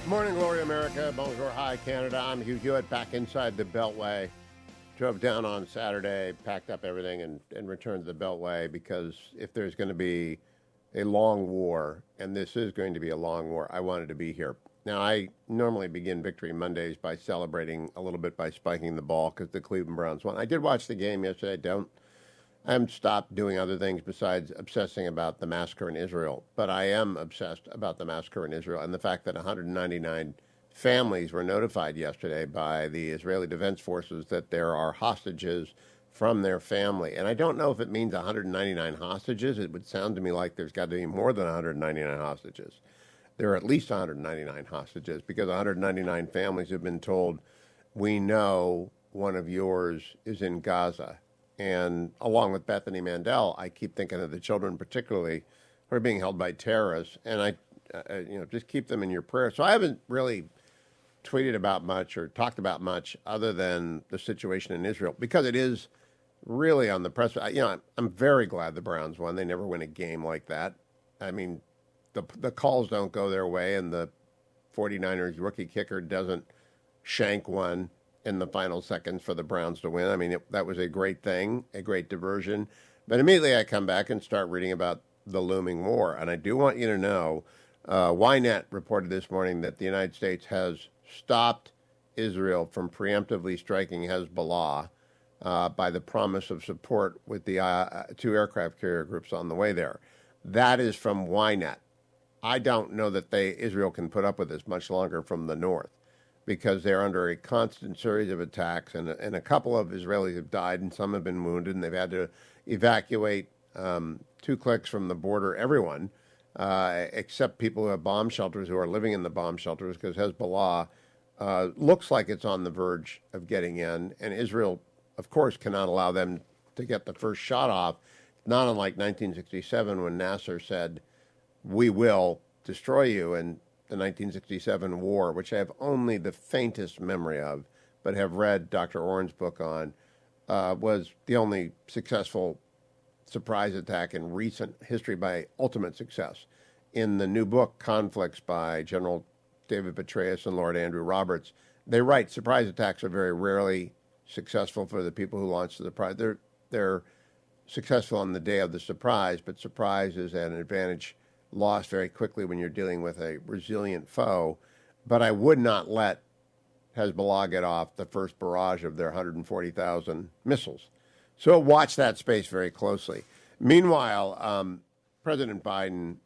Morning, Glory America. Bonjour, hi, Canada. I'm Hugh Hewitt, back inside the Beltway. Drove down on Saturday, packed up everything, and returned to the Beltway because if there's going to be a long war, and this is going to be a long war, I wanted to be here. Now, I normally begin Victory Mondays by celebrating a little bit by spiking the ball because the Cleveland Browns won. I did watch the game yesterday. I haven't stopped doing other things besides obsessing about the massacre in Israel, but I am obsessed about the massacre in Israel and the fact that 199 families were notified yesterday by the Israeli Defense Forces that there are hostages from their family. And I don't know if it means 199 hostages. It would sound to me like there's got to be more than 199 hostages. There are at least 199 hostages because 199 families have been told, we know one of yours is in Gaza. And along with Bethany Mandel, I keep thinking of the children particularly who are being held by terrorists. And I just keep them in your prayers. So I haven't really tweeted about much or talked about much other than the situation in Israel because it is really on the press. I'm very glad the Browns won. They never win a game like that. I mean, the calls don't go their way, and the 49ers rookie kicker doesn't shank one in the final seconds for the Browns to win. I mean, that was a great thing, a great diversion. But immediately I come back and start reading about the looming war. And I do want you to know, Ynet reported this morning that the United States has stopped Israel from preemptively striking Hezbollah by the promise of support with the two aircraft carrier groups on the way there. That is from Ynet. I don't know that Israel can put up with this much longer from the north because they're under a constant series of attacks, and a couple of Israelis have died and some have been wounded, and they've had to evacuate 2 clicks from the border, everyone, except people who have bomb shelters who are living in the bomb shelters because Hezbollah looks like it's on the verge of getting in, and Israel, of course, cannot allow them to get the first shot off, not unlike 1967 when Nasser said, we will destroy you, and the 1967 war, which I have only the faintest memory of, but have read Dr. Oren's book on, was the only successful surprise attack in recent history by ultimate success. In the new book, Conflicts by General David Petraeus and Lord Andrew Roberts, they write surprise attacks are very rarely successful for the people who launch the surprise. They're successful on the day of the surprise, but surprise is an advantage lost very quickly when you're dealing with a resilient foe. But I would not let Hezbollah get off the first barrage of their 140,000 missiles. So watch that space very closely. Meanwhile, President Biden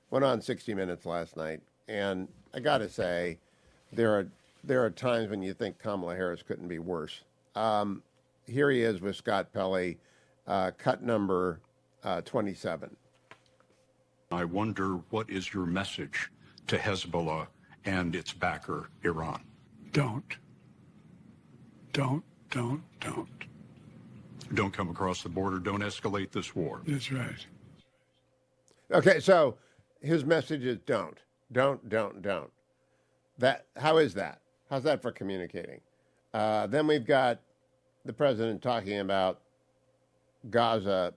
went on 60 Minutes last night, and I got to say, there are times when you think Kamala Harris couldn't be worse. Here he is with Scott Pelley, cut number 27. I wonder, what is your message to Hezbollah and its backer, Iran? Don't. Don't come across the border. Don't escalate this war. That's right. Okay, so his message is don't. How is that? How's that for communicating? Then we've got the president talking about Gaza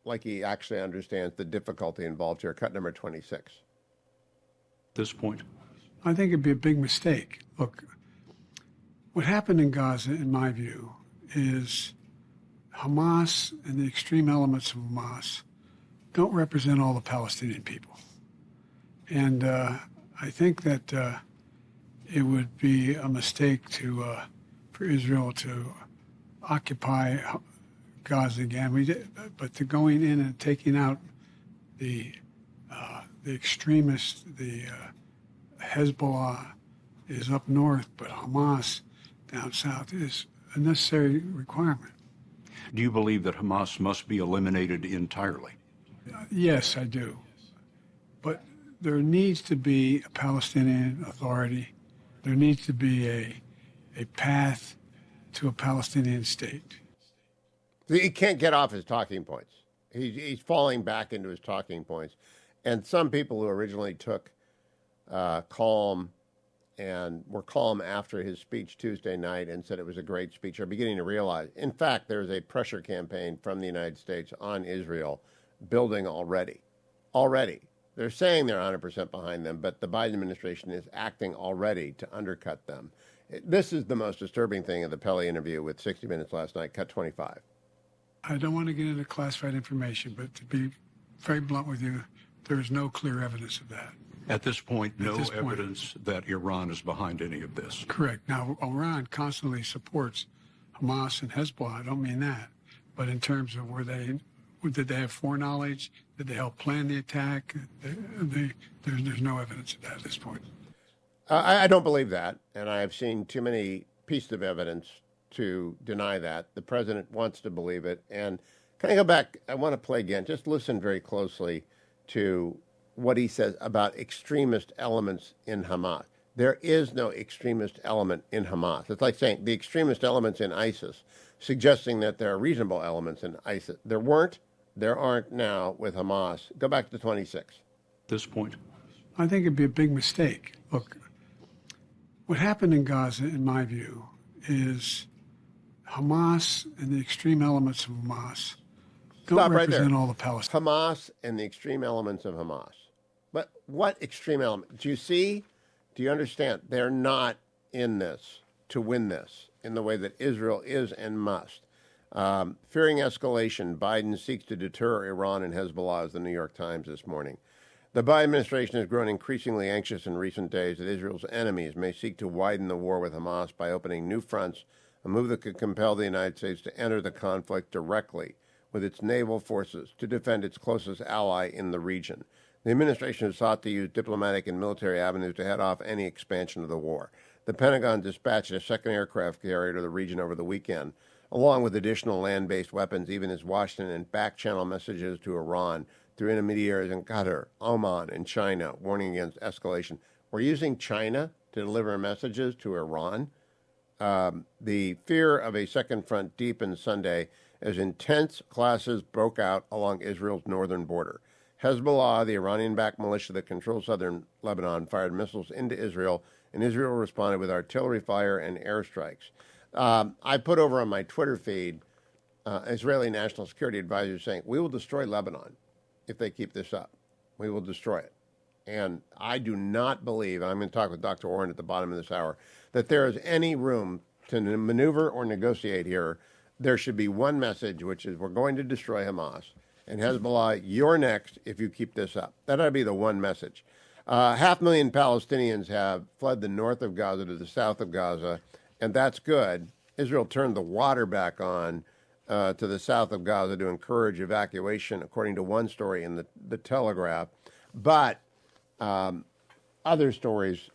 like he actually understands the difficulty involved here. Cut number 26. At this point? I think it'd be a big mistake. Look, what happened in Gaza, in my view, is Hamas and the extreme elements of Hamas don't represent all the Palestinian people. And I think that it would be a mistake for Israel to occupy Gaza again. But to going in and taking out the extremists, the Hezbollah is up north, but Hamas down south is a necessary requirement. Do you believe that Hamas must be eliminated entirely? Yes, I do. But there needs to be a Palestinian Authority. There needs to be a path to a Palestinian state. He can't get off his talking points. He's falling back into his talking points. And some people who originally took calm and were calm after his speech Tuesday night and said it was a great speech are beginning to realize, in fact, there's a pressure campaign from the United States on Israel building already. They're saying they're 100% behind them, but the Biden administration is acting already to undercut them. This is the most disturbing thing of the Pele interview with 60 Minutes last night, cut 25. I don't want to get into classified information, but to be very blunt with you, there is no clear evidence of that. At this point, no evidence that Iran is behind any of this. Correct. Now, Iran constantly supports Hamas and Hezbollah. I don't mean that. But in terms of did they have foreknowledge? Did they help plan the attack? There's no evidence of that at this point. I don't believe that, and I have seen too many pieces of evidence to deny that. The president wants to believe it. And can I go back? I want to play again. Just listen very closely to what he says about extremist elements in Hamas. There is no extremist element in Hamas. It's like saying the extremist elements in ISIS, suggesting that there are reasonable elements in ISIS. There weren't, there aren't now with Hamas. Go back to 26. This point? I think it'd be a big mistake. Look, what happened in Gaza, in my view, is Hamas and the extreme elements of Hamas don't represent all the Palestinians. Hamas and the extreme elements of Hamas. But what extreme element? Do you see? Do you understand? They're not in this to win this in the way that Israel is and must. Fearing escalation, Biden seeks to deter Iran and Hezbollah, as the New York Times this morning. The Biden administration has grown increasingly anxious in recent days that Israel's enemies may seek to widen the war with Hamas by opening new fronts, a move that could compel the United States to enter the conflict directly with its naval forces to defend its closest ally in the region. The administration has sought to use diplomatic and military avenues to head off any expansion of the war. The Pentagon dispatched a second aircraft carrier to the region over the weekend, along with additional land-based weapons, even as Washington and back-channel messages to Iran through intermediaries in Qatar, Oman, and China, warning against escalation. We're using China to deliver messages to Iran. The fear of a second front deepened Sunday as intense clashes broke out along Israel's northern border. Hezbollah, the Iranian-backed militia that controls southern Lebanon, fired missiles into Israel, and Israel responded with artillery fire and airstrikes. I put over on my Twitter feed Israeli National Security advisors saying, we will destroy Lebanon if they keep this up. We will destroy it. And I do not believe, I'm going to talk with Dr. Oren at the bottom of this hour, that there is any room to maneuver or negotiate here. There should be one message, which is we're going to destroy Hamas. And Hezbollah, you're next if you keep this up. That ought to be the one message. 500,000 Palestinians have fled the north of Gaza to the south of Gaza, and that's good. Israel turned the water back on to the south of Gaza to encourage evacuation, according to one story in the Telegraph. But other stories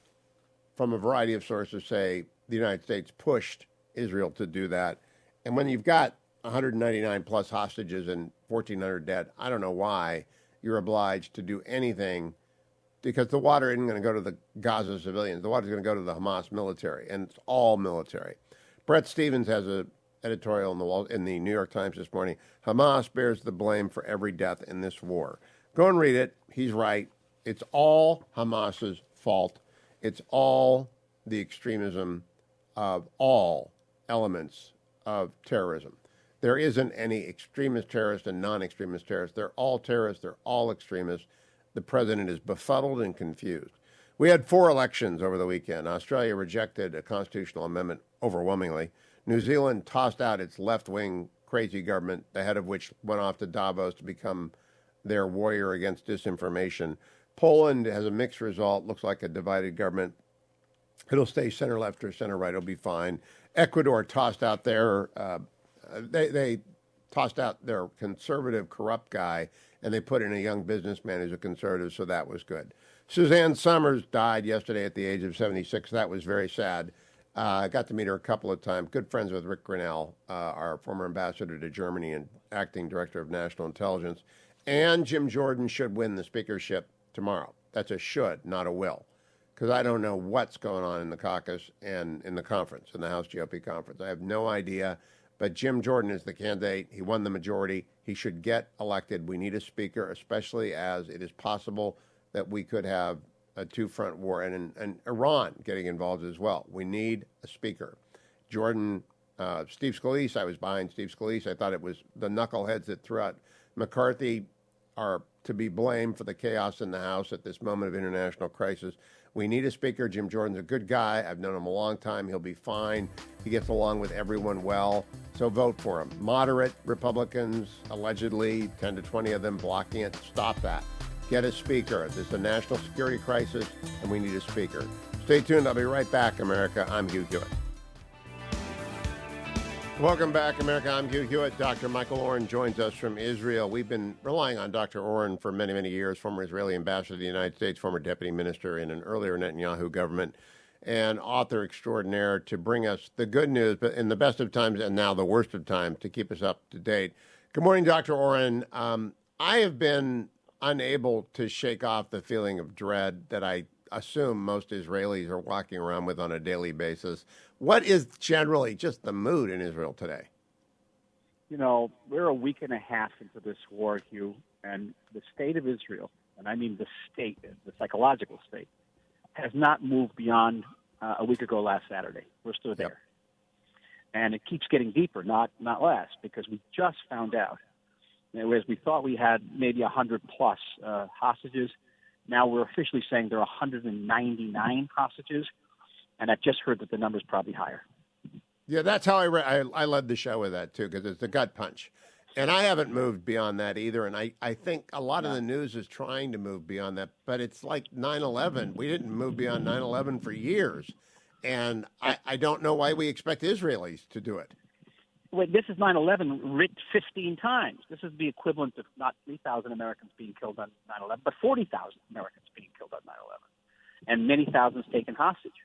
from a variety of sources say the United States pushed Israel to do that. And when you've got 199 plus hostages and 1,400 dead, I don't know why you're obliged to do anything, because the water isn't going to go to the Gaza civilians. The water is going to go to the Hamas military, and it's all military. Brett Stevens has an editorial in the New York Times this morning. Hamas bears the blame for every death in this war. Go and read it. He's right. It's all Hamas's fault. It's all the extremism of all elements of terrorism. There isn't any extremist terrorist and non-extremist terrorist. They're all terrorists. They're all extremists. The president is befuddled and confused. We had 4 elections over the weekend. Australia rejected a constitutional amendment overwhelmingly. New Zealand tossed out its left-wing crazy government, the head of which went off to Davos to become their warrior against disinformation. Poland has a mixed result, looks like a divided government. It'll stay center-left or center-right. It'll be fine. Ecuador tossed out their they tossed out their conservative, corrupt guy, and they put in a young businessman who's a conservative, so that was good. Suzanne Summers died yesterday at the age of 76. That was very sad. I got to meet her a couple of times. Good friends with Rick Grinnell, our former ambassador to Germany and acting director of national intelligence. And Jim Jordan should win the speakership tomorrow. That's a should, not a will, because I don't know what's going on in the caucus and in the conference, in the House GOP conference. I have no idea. But Jim Jordan is the candidate. He won the majority. He should get elected. We need a speaker, especially as it is possible that we could have a two-front war and Iran getting involved as well. We need a speaker. Jordan, Steve Scalise, I was behind Steve Scalise. I thought it was the knuckleheads that threw out McCarthy. are to be blamed for the chaos in the House at this moment of international crisis. We need a speaker. Jim Jordan's a good guy. I've known him a long time. He'll be fine. He gets along with everyone well. So vote for him. Moderate Republicans, allegedly 10 to 20 of them blocking it. Stop that. Get a speaker. This is a national security crisis, and we need a speaker. Stay tuned. I'll be right back, America. I'm Hugh Hewitt. Welcome back, America. I'm Hugh Hewitt. Dr. Michael Oren joins us from Israel. We've been relying on Dr. Oren for many, many years, former Israeli ambassador to the United States, former deputy minister in an earlier Netanyahu government, and author extraordinaire to bring us the good news, but in the best of times and now the worst of times to keep us up to date. Good morning, Dr. Oren. I have been unable to shake off the feeling of dread that I assume most Israelis are walking around with on a daily basis. What is generally just the mood in Israel today? You know, we're a week and a half into this war, Hugh, and the state of Israel, and I mean the state, the psychological state, has not moved beyond a week ago last Saturday. We're still there. Yep. And it keeps getting deeper, not less, because we just found out, whereas we thought we had maybe 100 plus hostages, now we're officially saying there are 199 hostages, and I've just heard that the number's probably higher. Yeah, that's how I led the show with that, too, because it's a gut punch. And I haven't moved beyond that either, and I think a lot of the news is trying to move beyond that, but it's like 9/11. We didn't move beyond 9/11 for years, and I don't know why we expect Israelis to do it. Wait, this is 9/11 writ 15 times. This is the equivalent of not 3,000 Americans being killed on 9/11, but 40,000 Americans being killed on 9/11, and many thousands taken hostage.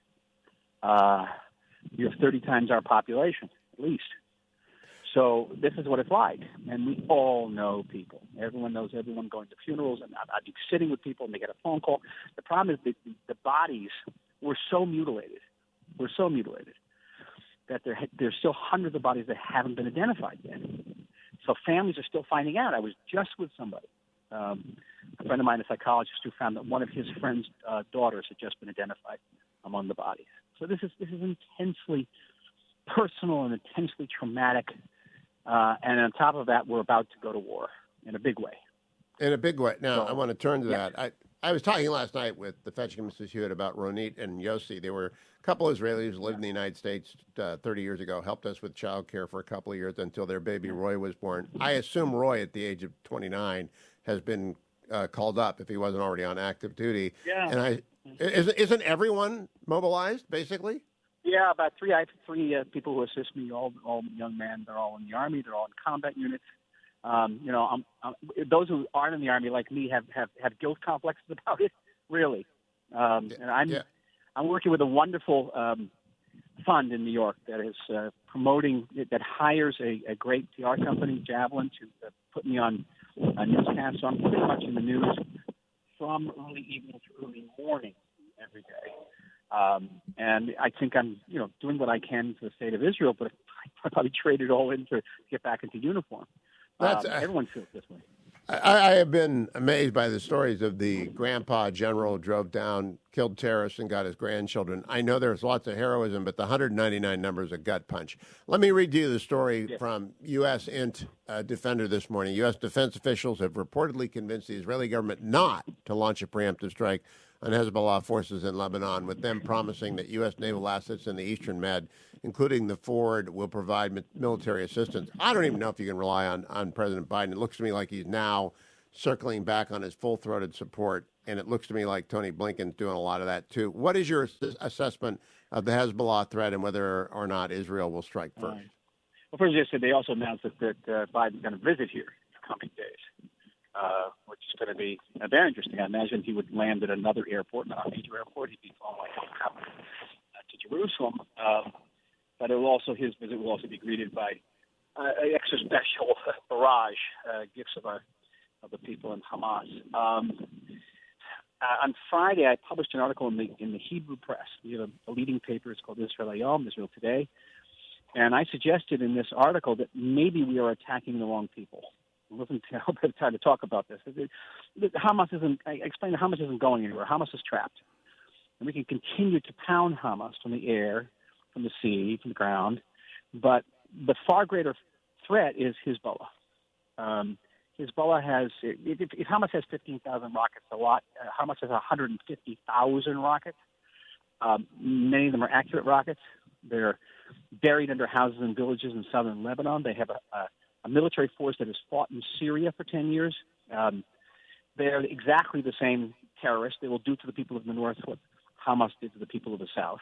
You have 30 times our population, at least. So this is what it's like, and we all know people. Everyone knows everyone going to funerals, and I'd be sitting with people, and they get a phone call. The problem is that the bodies were so mutilated. That there's still hundreds of bodies that haven't been identified yet. So families are still finding out. I was just with somebody, a friend of mine, a psychologist, who found that one of his friend's daughters had just been identified among the bodies. So this is intensely personal and intensely traumatic. And on top of that, we're about to go to war in a big way. In a big way. Now, I want to turn to that. I was talking last night with the fetching Mrs. Hewitt about Ronit and Yossi. They were a couple of Israelis who lived in the United States 30 years ago, helped us with child care for a couple of years until their baby Roy was born. I assume Roy, at the age of 29, has been called up if he wasn't already on active duty. Yeah. And isn't everyone mobilized, basically? Yeah, about three. I have three people who assist me, all young men. They're all in the Army. They're all in combat units. Those who aren't in the Army, like me, have guilt complexes about it, really. And I'm working with a wonderful fund in New York that is that hires a great PR company, Javelin, to put me on newscasts. So I'm pretty much in the news from early evening to early morning every day. And I think I'm, doing what I can for the state of Israel, but I probably trade it all in to get back into uniform. Everyone feels this way. I have been amazed by the stories of the grandpa general who drove down, killed terrorists, and got his grandchildren. I know there's lots of heroism, but the 199 number is a gut punch. Let me read you the story from U.S. Int Defender this morning. U.S. defense officials have reportedly convinced the Israeli government not to launch a preemptive strike on Hezbollah forces in Lebanon, with them promising that U.S. naval assets in the Eastern Med, including the Ford, will provide military assistance. I don't even know if you can rely on President Biden. It looks to me like he's now circling back on his full-throated support, and it looks to me like Tony Blinken's doing a lot of that, too. What is your assessment of the Hezbollah threat and whether or not Israel will strike first? Well, first, yesterday, they also announced that Biden's going to visit here in the coming days. Which is going to be very interesting. I imagine he would land at another airport, not a major airport. He'd be flown like helicopter to Jerusalem. But his visit will also be greeted by an extra special barrage gifts of the people in Hamas. On Friday, I published an article in the Hebrew press. We have a leading paper. It's called Israel Hayom, Israel Today. And I suggested in this article that maybe we are attacking the wrong people. I wasn't time to talk about this. Hamas isn't going anywhere. Hamas is trapped. And we can continue to pound Hamas from the air, from the sea, from the ground. But the far greater threat is Hezbollah. Hezbollah has, if Hamas has 15,000 rockets, a lot. Hamas has 150,000 rockets. Many of them are accurate rockets. They're buried under houses and villages in southern Lebanon. They have a military force that has fought in Syria for 10 years. They're exactly the same terrorists. They will do to the people of the north what Hamas did to the people of the south.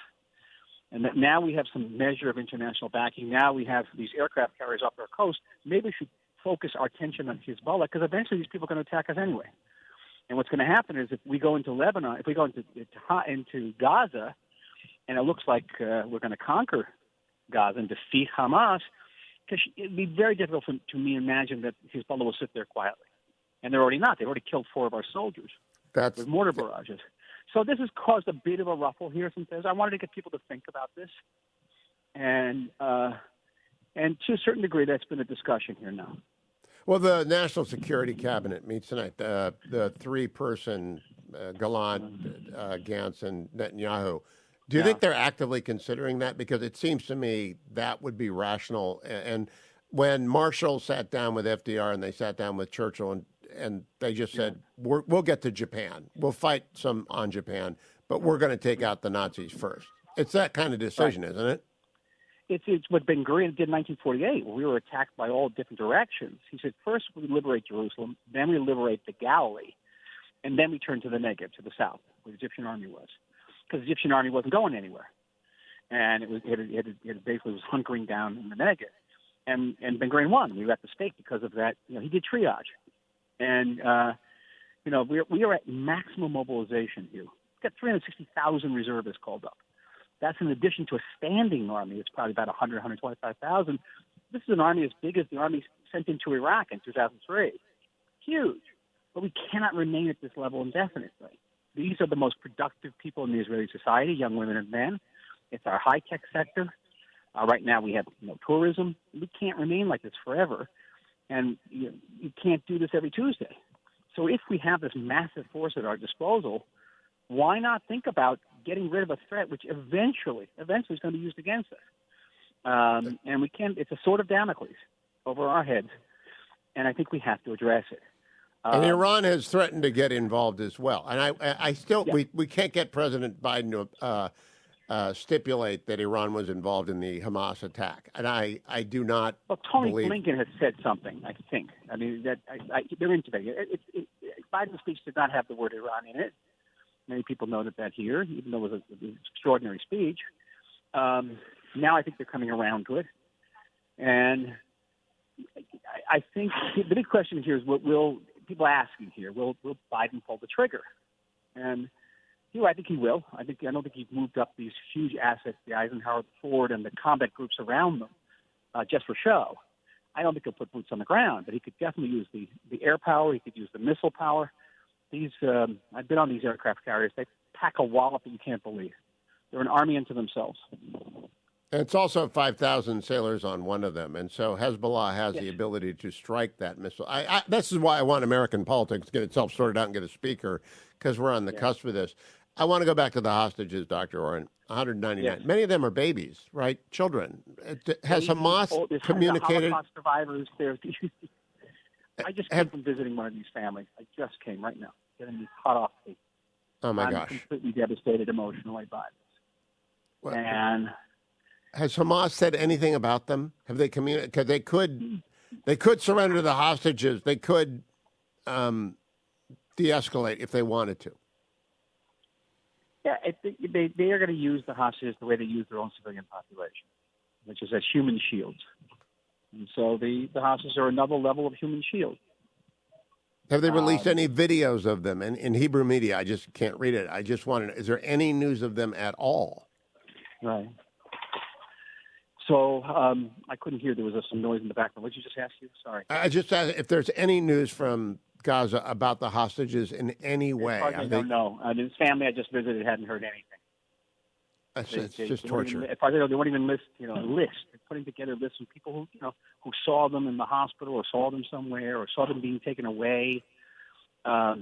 And that now we have some measure of international backing. Now we have these aircraft carriers off our coast. Maybe we should focus our attention on Hezbollah, because eventually these people are going to attack us anyway. And what's going to happen is if we go into Lebanon, if we go into Gaza, and it looks like we're going to conquer Gaza and defeat Hamas, because it would be very difficult to me imagine that Hezbollah will sit there quietly. And they're already not. They've already killed 4 of our soldiers with mortar barrages. So this has caused a bit of a ruffle here. I wanted to get people to think about this. And to a certain degree, that's been a discussion here now. Well, the National Security Cabinet meets tonight. The 3-person Gallant, Gantz, and Netanyahu. Do you think they're actively considering that? Because it seems to me that would be rational. And when Marshall sat down with FDR and they sat down with Churchill and they just said, we'll get to Japan. We'll fight some on Japan, but we're going to take out the Nazis first. It's that kind of decision, isn't it? It's what Ben Gurion did in 1948, where we were attacked by all different directions. He said, first we liberate Jerusalem, then we liberate the Galilee, and then we turn to the Negev, to the south, where the Egyptian army was. Because the Egyptian army wasn't going anywhere. And it basically was hunkering down in the Negev. And Ben Gurion won. We were at the stake because of that. He did triage. And, we are at maximum mobilization here. We've got 360,000 reservists called up. That's in addition to a standing army. It's probably about 100, 125,000. This is an army as big as the army sent into Iraq in 2003. Huge. But we cannot remain at this level indefinitely. These are the most productive people in the Israeli society, young women and men. It's our high-tech sector. Right now we have tourism. We can't remain like this forever. And you can't do this every Tuesday. So if we have this massive force at our disposal, why not think about getting rid of a threat which eventually is going to be used against us? And we can't. It's a sword of Damocles over our heads, and I think we have to address it. And Iran has threatened to get involved as well. And I still, we can't get President Biden to stipulate that Iran was involved in the Hamas attack. And I do not Tony believe... Blinken has said something, I think. I mean, they're into it. Biden's speech did not have the word Iran in it. Many people noted that here, even though it was an extraordinary speech. Now I think they're coming around to it. And I think the big question here is, will people asking here, will Biden pull the trigger? And I think he will. I don't think he's moved up these huge assets, the Eisenhower, the Ford, and the combat groups around them, just for show. I don't think he'll put boots on the ground, but he could definitely use the air power. He could use the missile power. I've been on these aircraft carriers. They pack a wallop that you can't believe. They're an army unto themselves. And it's also 5,000 sailors on one of them. And so Hezbollah has the ability to strike that missile. This is why I want American politics to get itself sorted out and get a speaker, because we're on the cusp of this. I want to go back to the hostages, Dr. Oren. 199. Yes. Many of them are babies, right? Children. Has Hamas communicated? Holocaust survivors. I just came from visiting one of these families. I just came right now, getting these hot off the. Oh my gosh! I'm completely devastated emotionally by this. Well, and has Hamas said anything about them? Have they communicated? Because they could surrender the hostages. They could de-escalate if they wanted to. Yeah, they are going to use the hostages the way they use their own civilian population, which is as human shields. And so the hostages are another level of human shield. Have they released any videos of them in Hebrew media? I just can't read it. I just want to know, is there any news of them at all? Right. So I couldn't hear. There was some noise in the background. What did you just ask you? Sorry. I just asked if there's any news from Gaza about the hostages in any way. I don't know. His family I just visited hadn't heard anything. It's just torture. As far as I know, they won't even list. They're putting together lists of people who saw them in the hospital or saw them somewhere or saw them being taken away. I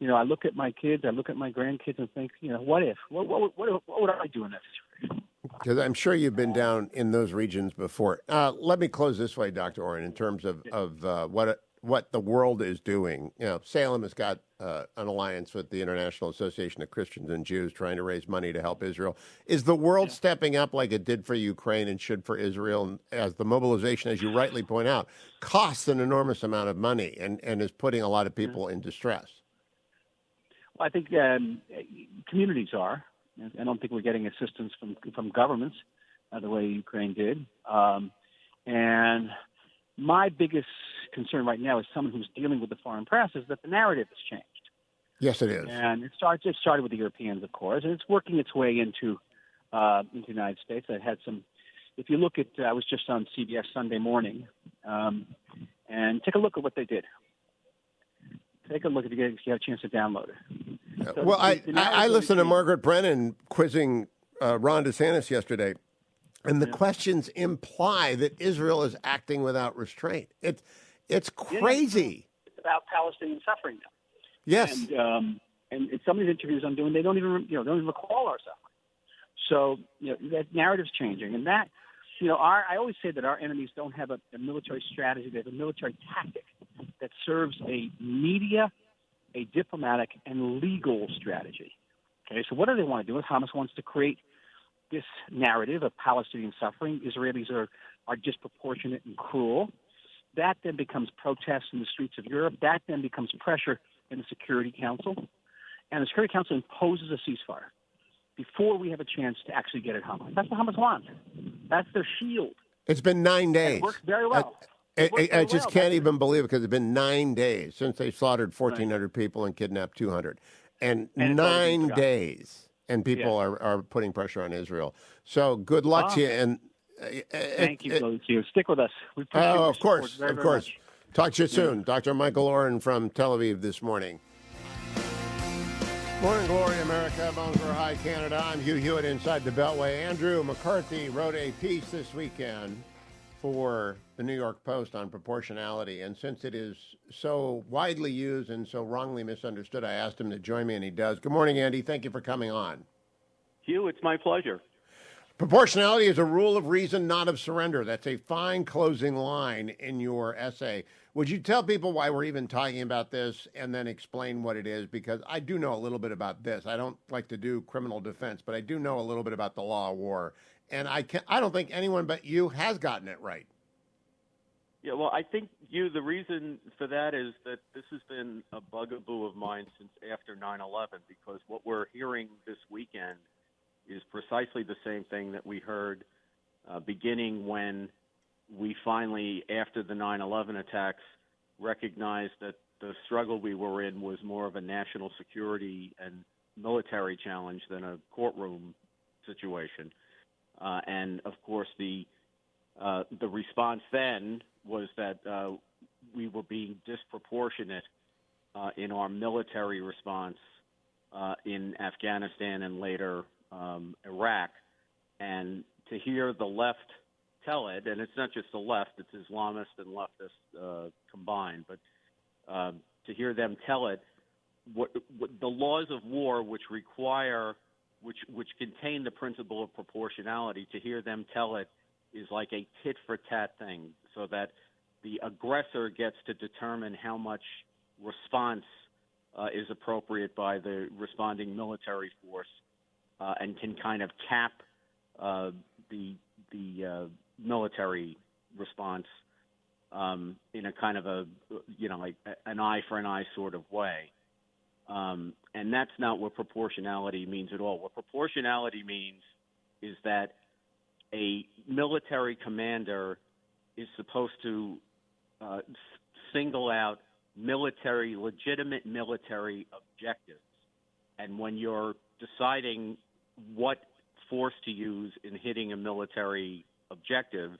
look at my kids, I look at my grandkids, and think, what if? What would I do in that situation? Because I'm sure you've been down in those regions before. Let me close this way, Dr. Oren, in terms of what what the world is doing. Salem has got an alliance with the International Association of Christians and Jews trying to raise money to help Israel. Is the world stepping up like it did for Ukraine and should for Israel, as the mobilization, as you rightly point out, costs an enormous amount of money and is putting a lot of people in distress? Well, I think communities are. I don't think we're getting assistance from governments the way Ukraine did. And my biggest concern right now is someone who's dealing with the foreign press is that the narrative has changed. Yes, it is. And it started with the Europeans, of course, and it's working its way into the United States. I had some. If you look at, I was just on CBS Sunday Morning, and take a look at what they did. Take a look if you have a chance to download it. So well, I listened to Margaret Brennan quizzing Ron DeSantis yesterday, and the questions imply that Israel is acting without restraint. It's crazy. It's about Palestinian suffering now. Yes. And in some of these interviews I'm doing, they don't even recall our suffering. So that narrative's changing, and that I always say that our enemies don't have a military strategy; they have a military tactic that serves a media, a diplomatic, and legal strategy. Okay, so what do they want to do? Hamas wants to create this narrative of Palestinian suffering. Israelis are disproportionate and cruel. That then becomes protests in the streets of Europe. That then becomes pressure in the Security Council. And the Security Council imposes a ceasefire before we have a chance to actually get at Hamas. That's what Hamas wants. That's their shield. It's been 9 days. And it works very well. I just can't even believe it because it's been 9 days since they slaughtered 1,400 people and kidnapped 200. And 9 days. And people are putting pressure on Israel. So good luck to you. And thank you. Stick with us. We appreciate your of course, very, of very course. much. Talk to you soon. Dr. Michael Oren from Tel Aviv this morning. Morning glory, America. Bonjour, hi, Canada. I'm Hugh Hewitt inside the Beltway. Andrew McCarthy wrote a piece this weekend for the New York Post on proportionality. And since it is so widely used and so wrongly misunderstood, I asked him to join me, and he does. Good morning, Andy. Thank you for coming on. Hugh, it's my pleasure. Proportionality is a rule of reason, not of surrender. That's a fine closing line in your essay. Would you tell people why we're even talking about this and then explain what it is? Because I do know a little bit about this. I don't like to do criminal defense, but I do know a little bit about the law of war. And I don't think anyone but you has gotten it right. Yeah, well, I think, Hugh, the reason for that is that this has been a bugaboo of mine since after 9/11, because what we're hearing this weekend is precisely the same thing that we heard beginning when we finally, after the 9/11 attacks, recognized that the struggle we were in was more of a national security and military challenge than a courtroom situation. And, of course, the response then was that we were being disproportionate in our military response in Afghanistan and later Iraq. And to hear the left tell it, and it's not just the left, it's Islamists and leftists combined, but to hear them tell it, what the laws of war which contain the principle of proportionality, to hear them tell it is like a tit-for-tat thing, so that the aggressor gets to determine how much response is appropriate by the responding military force, and can kind of cap the military response in a kind of like an eye for an eye sort of way. And that's not what proportionality means at all. What proportionality means is that a military commander is supposed to single out legitimate military objectives. And when you're deciding what force to use in hitting a military objective,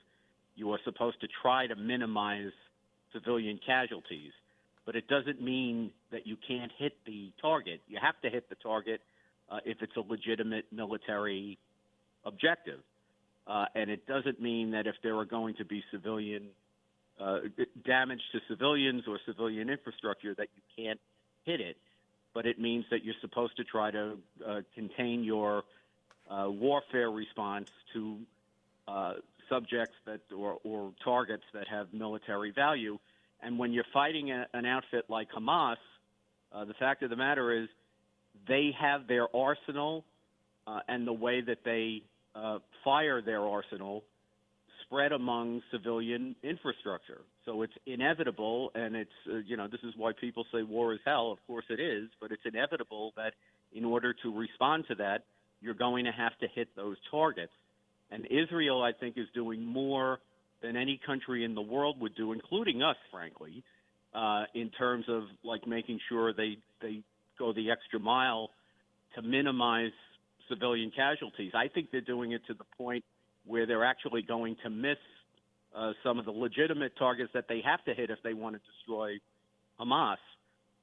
you are supposed to try to minimize civilian casualties. But it doesn't mean that you can't hit the target. You have to hit the target if it's a legitimate military objective. And it doesn't mean that if there are going to be civilian damage to civilians or civilian infrastructure that you can't hit it. But it means that you're supposed to try to contain your warfare response to subjects that or targets that have military value. And when you're fighting an outfit like Hamas, the fact of the matter is they have their arsenal and the way that they fire their arsenal spread among civilian infrastructure. So it's inevitable, and it's, this is why people say war is hell. Of course it is, but it's inevitable that in order to respond to that, you're going to have to hit those targets. And Israel, I think, is doing more than any country in the world would do, including us, frankly, in terms of like making sure they go the extra mile to minimize civilian casualties. I think they're doing it to the point where they're actually going to miss some of the legitimate targets that they have to hit if they want to destroy Hamas.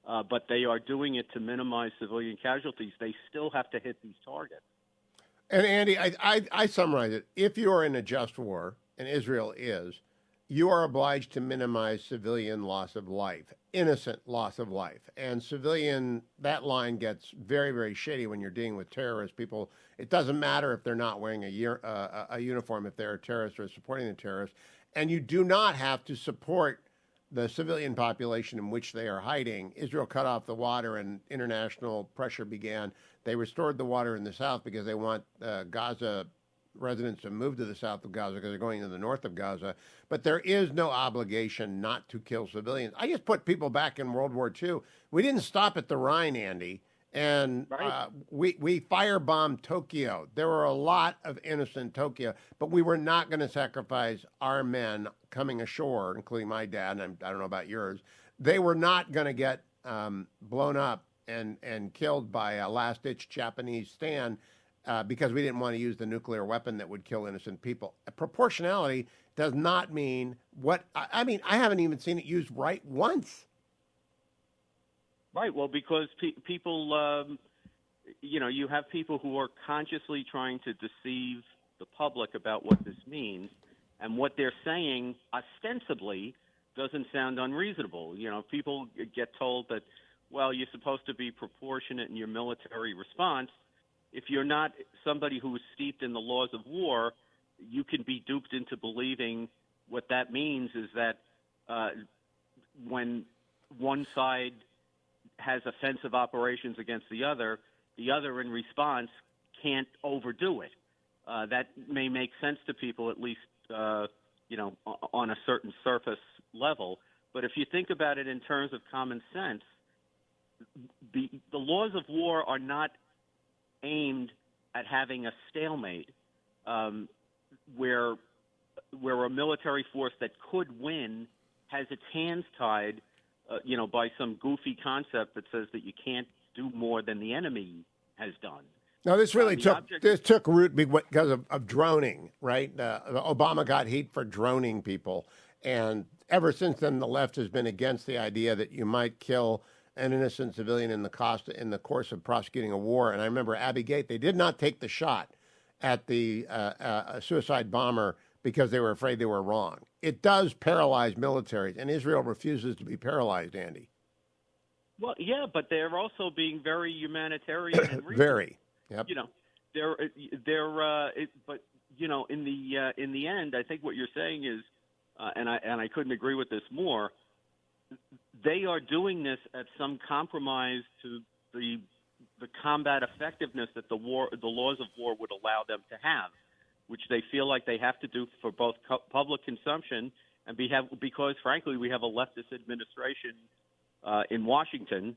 But they are doing it to minimize civilian casualties. They still have to hit these targets. And Andy, I summarize it. If you are in a just war, and Israel is, you are obliged to minimize civilian loss of life, innocent loss of life. And civilian, that line gets very, very shitty when you're dealing with terrorist people. It doesn't matter if they're not wearing a uniform, if they're a terrorist or supporting the terrorists. And you do not have to support the civilian population in which they are hiding. Israel cut off the water and international pressure began. They restored the water in the south because they want Gaza residents to move to the south of Gaza because they're going to the north of Gaza. But there is no obligation not to kill civilians. I just put people back in World War II. We didn't stop at the Rhine, Andy. And we firebombed Tokyo. There were a lot of innocent Tokyo, but we were not going to sacrifice our men coming ashore, including my dad, and I don't know about yours. They were not going to get blown up and killed by a last-ditch Japanese stand because we didn't want to use the nuclear weapon that would kill innocent people. Proportionality does not mean what I mean. I haven't even seen it used right once. Right. Well, because people, you have people who are consciously trying to deceive the public about what this means, and what they're saying ostensibly doesn't sound unreasonable. People get told that, well, you're supposed to be proportionate in your military response. If you're not somebody who is steeped in the laws of war, you can be duped into believing what that means is that when one side has offensive operations against the other in response can't overdo it. That may make sense to people, at least, on a certain surface level. But if you think about it in terms of common sense, the laws of war are not aimed at having a stalemate where a military force that could win has its hands tied by some goofy concept that says that you can't do more than the enemy has done. Now, this really took root because of droning, right? Obama got heat for droning people. And ever since then, the left has been against the idea that you might kill an innocent civilian in the course of prosecuting a war. And I remember Abbey Gate, they did not take the shot at the suicide bomber because they were afraid they were wrong. It does paralyze militaries, and Israel refuses to be paralyzed, Andy. Well, yeah, but they're also being very humanitarian and reasonable. Very. Yep. But in the end, I think what you're saying is, and I couldn't agree with this more. They are doing this at some compromise to the combat effectiveness that the laws of war would allow them to have, which they feel like they have to do for both public consumption and because, frankly, we have a leftist administration in Washington,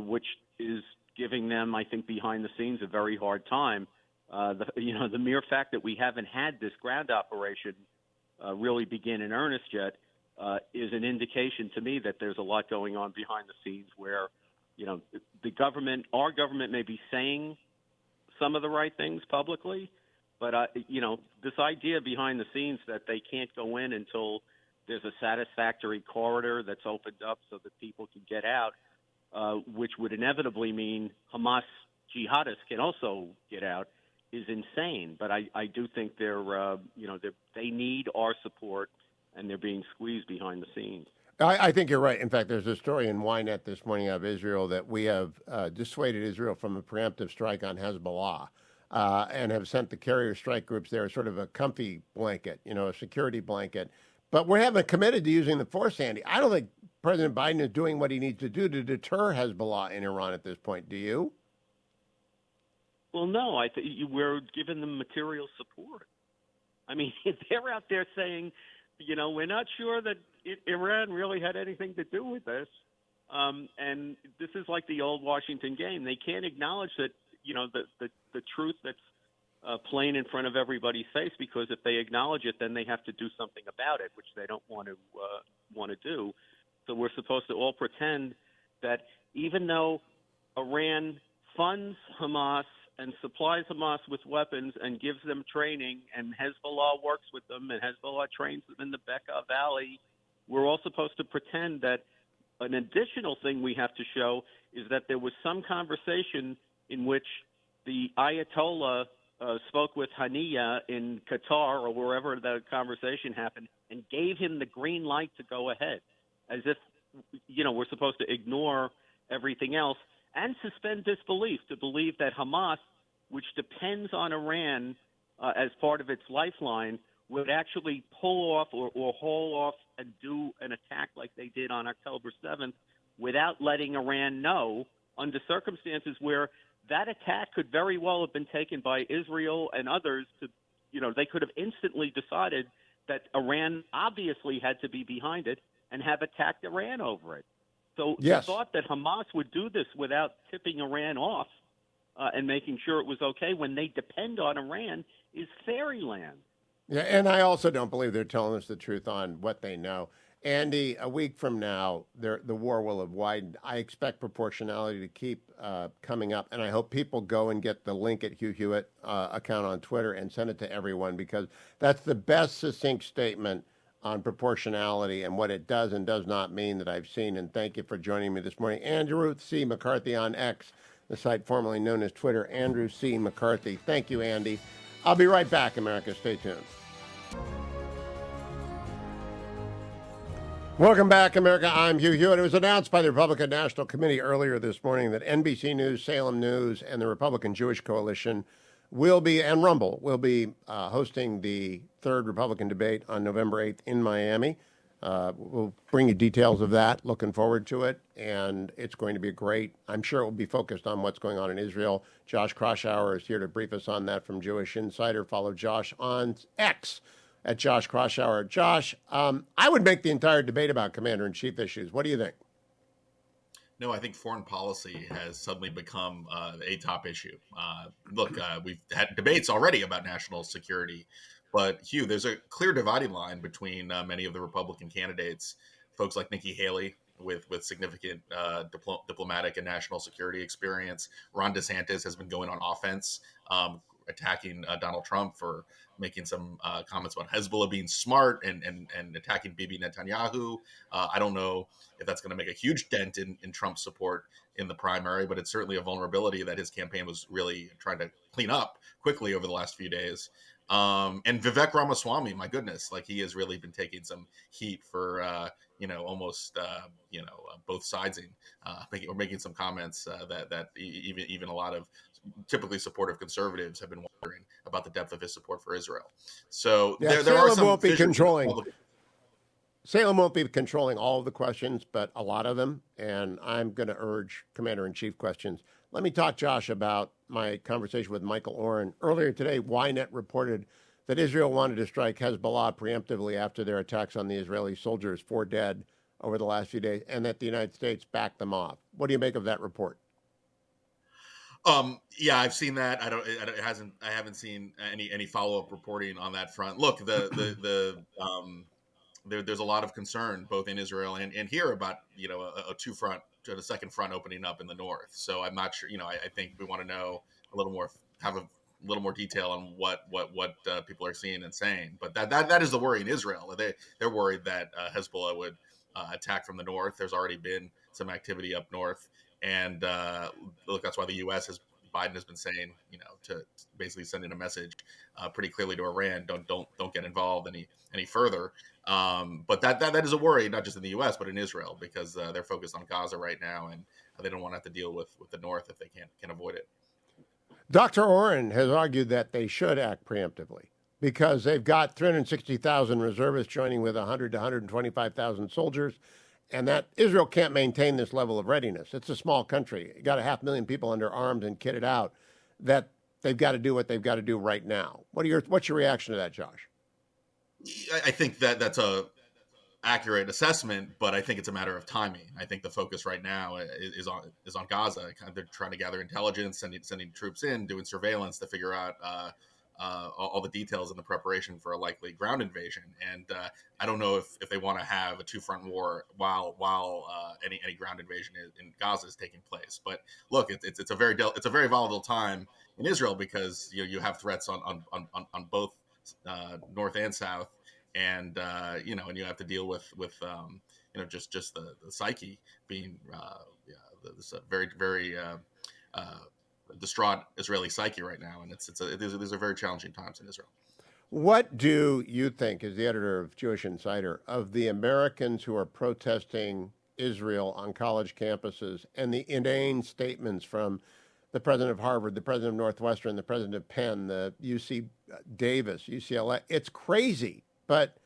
which is giving them, I think, behind the scenes, a very hard time. The mere fact that we haven't had this ground operation really begin in earnest yet is an indication to me that there's a lot going on behind the scenes where, our government may be saying some of the right things publicly, but, this idea behind the scenes that they can't go in until there's a satisfactory corridor that's opened up so that people can get out, which would inevitably mean Hamas jihadists can also get out, is insane. But I do think they need our support, and they're being squeezed behind the scenes. I think you're right. In fact, there's a story in Ynet this morning of Israel that we have dissuaded Israel from a preemptive strike on Hezbollah and have sent the carrier strike groups there as sort of a comfy blanket, a security blanket. But we haven't committed to using the force, Andy. I don't think President Biden is doing what he needs to do to deter Hezbollah in Iran at this point. Do you? Well, no. I think we're giving them material support. I mean, they're out there saying, we're not sure that Iran really had anything to do with this. And this is like the old Washington game. They can't acknowledge that, the truth that's plain in front of everybody's face, because if they acknowledge it, then they have to do something about it, which they don't want to do. So we're supposed to all pretend that even though Iran funds Hamas and supplies Hamas with weapons and gives them training, and Hezbollah works with them, and Hezbollah trains them in the Bekaa Valley, we're all supposed to pretend that an additional thing we have to show is that there was some conversation in which the Ayatollah spoke with Haniya in Qatar or wherever the conversation happened and gave him the green light to go ahead, as if, we're supposed to ignore everything else and suspend disbelief, to believe that Hamas, which depends on Iran as part of its lifeline, would actually pull off or haul off and do an attack like they did on October 7th without letting Iran know, under circumstances where that attack could very well have been taken by Israel and others to, they could have instantly decided that Iran obviously had to be behind it and have attacked Iran over it. So yes. The thought that Hamas would do this without tipping Iran off and making sure it was okay when they depend on Iran is fairyland. Yeah, and I also don't believe they're telling us the truth on what they know. Andy, a week from now, the war will have widened. I expect proportionality to keep coming up, and I hope people go and get the link at Hugh Hewitt account on Twitter and send it to everyone, because that's the best succinct statement on proportionality and what it does and does not mean that I've seen. And thank you for joining me this morning. Andrew C. McCarthy on X, the site formerly known as Twitter. Andrew C. McCarthy. Thank you, Andy. I'll be right back, America. Stay tuned. Welcome back, America. I'm Hugh Hewitt. It was announced by the Republican National Committee earlier this morning that NBC News, Salem News, and the Republican Jewish Coalition and Rumble will be hosting the third Republican debate on November 8th in Miami. We'll bring you details of that. Looking forward to it. And it's going to be great. I'm sure it will be focused on what's going on in Israel. Josh Kraushaar is here to brief us on that from Jewish Insider. Follow Josh on X at Josh Kraushaar. Josh, I would make the entire debate about commander-in-chief issues. What do you think? No, I think foreign policy has suddenly become a top issue. Look, we've had debates already about national security, but Hugh, there's a clear dividing line between many of the Republican candidates, folks like Nikki Haley with significant diplomatic and national security experience. Ron DeSantis has been going on offense, attacking Donald Trump for making some comments about Hezbollah being smart and attacking Bibi Netanyahu. I don't know if that's going to make a huge dent in Trump's support in the primary, but it's certainly a vulnerability that his campaign was really trying to clean up quickly over the last few days. And Vivek Ramaswamy, my goodness, like he has really been taking some heat for, almost, both siding, making some comments that even a lot of typically supportive conservatives have been wondering about the depth of his support for Israel. So there are some won't be controlling. Salem won't be controlling all of the questions, but a lot of them. And I'm going to urge commander-in-chief questions. Let me talk, Josh, about my conversation with Michael Oren. Earlier today, Ynet reported that Israel wanted to strike Hezbollah preemptively after their attacks on the Israeli soldiers, 4 dead over the last few days, and that the United States backed them off. What do you make of that report? Yeah, I've seen that. I haven't seen any follow-up reporting on that front. Look, there's a lot of concern both in Israel and here about, a second front opening up in the north. So I'm not sure, I think we want to know a little more, have a little more detail on what people are seeing and saying. But that is the worry in Israel. They're worried that Hezbollah would attack from the north. There's already been some activity up north. And look, that's why Biden has been saying, to basically sending a message pretty clearly to Iran, don't get involved any further. But that is a worry, not just in the U.S. but in Israel, because they're focused on Gaza right now, and they don't want to have to deal with the north if they can avoid it. Dr. Oren has argued that they should act preemptively. because they've got 360,000 reservists joining with 100 to 125,000 soldiers, and that Israel can't maintain this level of readiness. It's a small country. You got 500,000 people under arms and kitted out. That they've got to do what they've got to do right now. What's your reaction to that, Josh? I think that's a accurate assessment, but I think it's a matter of timing. I think the focus right now is on Gaza. They're trying to gather intelligence, sending troops in, doing surveillance to figure out all the details in the preparation for a likely ground invasion. And I don't know if they want to have a two-front war while any ground invasion in Gaza is taking place. But look, it's a very volatile time in Israel because you have threats on both north and south. And and you have to deal with just the psyche being this very very distraught Israeli psyche right now, and these are very challenging times in Israel. What do you think, as the editor of Jewish Insider, of the Americans who are protesting Israel on college campuses and the inane statements from the president of Harvard, the president of Northwestern, the president of Penn, the UC Davis, UCLA? It's crazy. But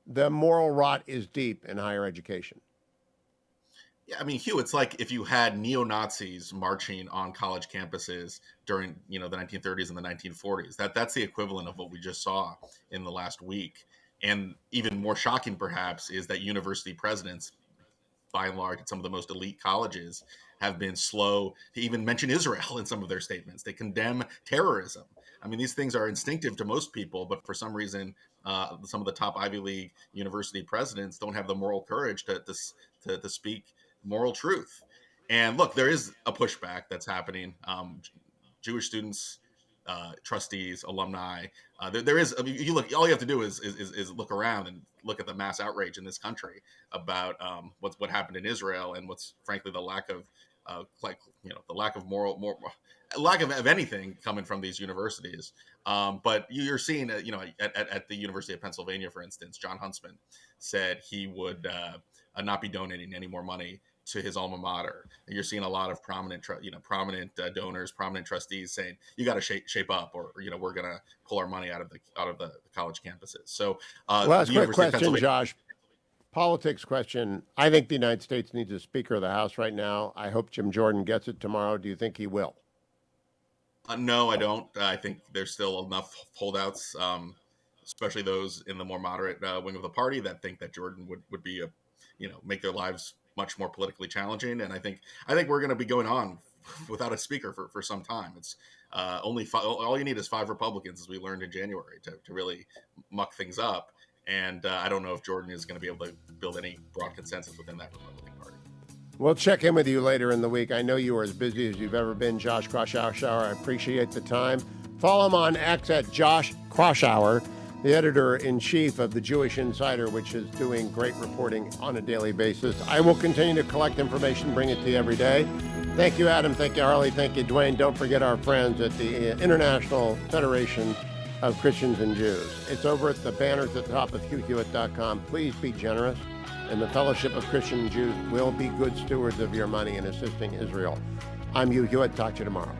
the moral rot is deep in higher education. Yeah, I mean, Hugh, it's like if you had neo-Nazis marching on college campuses during, the 1930s and the 1940s. That's the equivalent of what we just saw in the last week. And even more shocking, perhaps, is that university presidents, by and large, at some of the most elite colleges, have been slow to even mention Israel in some of their statements. They condemn terrorism. I mean, these things are instinctive to most people, but for some reason, some of the top Ivy League university presidents don't have the moral courage to speak moral truth. And look, there is a pushback that's happening. Jewish students, trustees, alumni. There is. I mean, you look. All you have to do is look around and look at the mass outrage in this country about what happened in Israel and what's frankly the lack of the lack of lack of anything coming from these universities. But you're seeing, at the University of Pennsylvania, for instance, John Huntsman said he would not be donating any more money to his alma mater. And you're seeing a lot of prominent donors, prominent trustees saying, you got to shape up, or we're going to pull our money out of the college campuses. So, last quick question, Josh. Politics question. I think the United States needs a Speaker of the House right now. I hope Jim Jordan gets it tomorrow. Do you think he will? No, I don't. I think there's still enough holdouts, especially those in the more moderate wing of the party, that think that Jordan would be make their lives much more politically challenging. And I think we're going to be going on without a speaker for some time. It's all you need is 5 Republicans, as we learned in January, to really muck things up. And I don't know if Jordan is going to be able to build any broad consensus within that Republican Party. We'll check in with you later in the week. I know you are as busy as you've ever been, Josh Kraushaar. I appreciate the time. Follow him on X at Josh Kraushaar, the editor-in-chief of the Jewish Insider, which is doing great reporting on a daily basis. I will continue to collect information, bring it to you every day. Thank you, Adam. Thank you, Harley. Thank you, Dwayne. Don't forget our friends at the International Federation of Christians and Jews. It's over at the banners at the top of HughHewitt.com. Please be generous, and the Fellowship of Christian Jews will be good stewards of your money in assisting Israel. I'm Hugh Hewitt. Talk to you tomorrow.